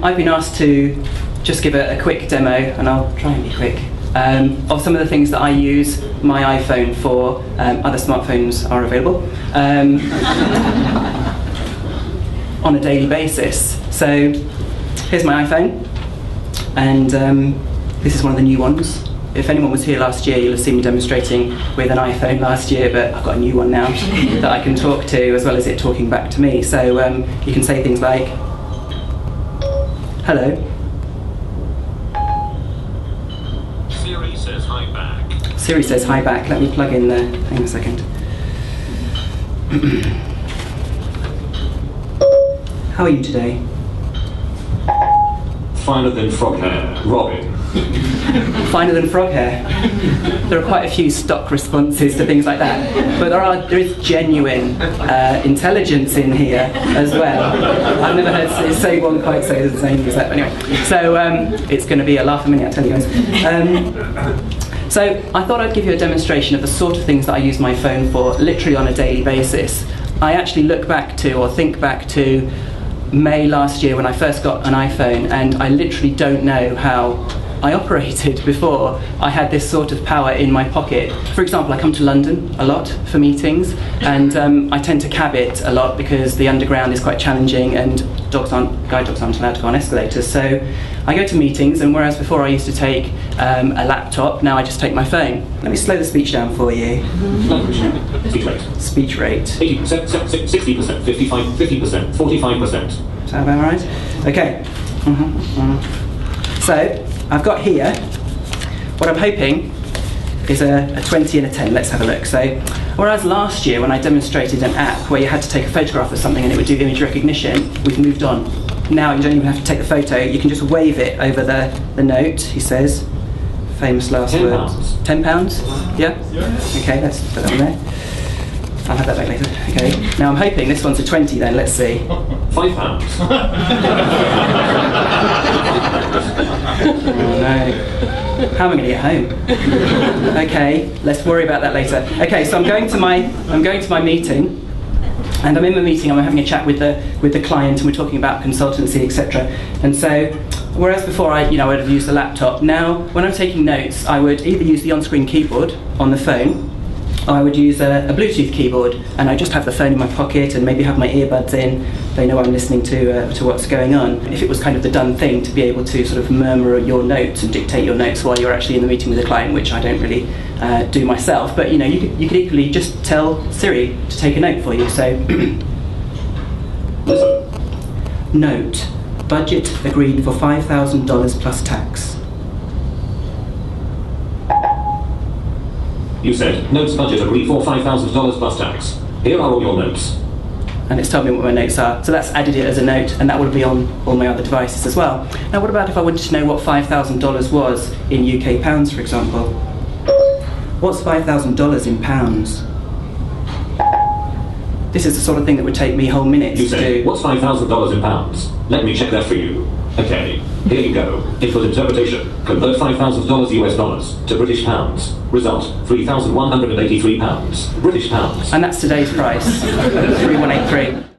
I've been asked to just give a quick demo, and I'll try and be quick, of some of the things that I use my iPhone for. Other smartphones are available on a daily basis. So here's my iPhone, and this is one of the new ones. If anyone was here last year, you'll have seen me demonstrating with an iPhone last year, but I've got a new one now that I can talk to, as well as it talking back to me. So you can say things like, hello. Siri says hi back. Siri says hi back. Let me plug in the thing a second. How are you today? Finer than frog hair, Robin. Finer than frog hair. There are quite a few stock responses to things like that, but there is genuine intelligence in here as well. I've never heard say one quite say the same as that. But anyway, so it's going to be a laugh a minute, I tell you guys. So I thought I'd give you a demonstration of the sort of things that I use my phone for, literally on a daily basis. I actually look back to, or think back to, May last year when I first got an iPhone, and I literally don't know how I operated before I had this sort of power in my pocket. For example, I come to London a lot for meetings, and I tend to cab it a lot because the underground is quite challenging and guide dogs aren't allowed to go on escalators. So I go to meetings, and whereas before I used to take a laptop, now I just take my phone. Let me slow the speech down for you. Speech rate. Speech rate. 80%, 60%, 55%, 50%, 45%. Is that about right? Okay. So I've got here, what I'm hoping is a 20 and a 10. Let's have a look. So whereas last year when I demonstrated an app where you had to take a photograph of something and it would do image recognition, we've moved on. Now you don't even have to take the photo, you can just wave it over the note, he says. Famous last words. £10? Yeah? Okay, let's put that on there. I'll have that back later. Okay. Now I'm hoping this one's a 20 then, let's see. £5. Oh no. How am I going to get home? Okay, let's worry about that later. Okay, so I'm going to my meeting, and I'm in the meeting, I'm having a chat with the client, and we're talking about consultancy, etc. And so, whereas before I would have used the laptop, now when I'm taking notes, I would either use the on-screen keyboard on the phone, or I would use a Bluetooth keyboard, and I just have the phone in my pocket and maybe have my earbuds in. They know I'm listening to what's going on. If it was kind of the done thing to be able to sort of murmur your notes and dictate your notes while you're actually in the meeting with the client, which I don't really do myself, but you could equally just tell Siri to take a note for you. So, note, budget agreed for $5,000 plus tax. You said, notes budget agreed for $5,000 plus tax. Here are all your notes. And it's told me what my notes are. So that's added it as a note, and that will be on all my other devices as well. Now what about if I wanted to know what $5,000 was in UK pounds, for example? What's $5,000 in pounds? This is the sort of thing that would take me whole minutes to do. You said, what's $5,000 in pounds? Let me check that for you. Okay, here you go. Input interpretation. Convert $5,000 US dollars to British pounds. Result, £3,183 British pounds. And that's today's price, 3183.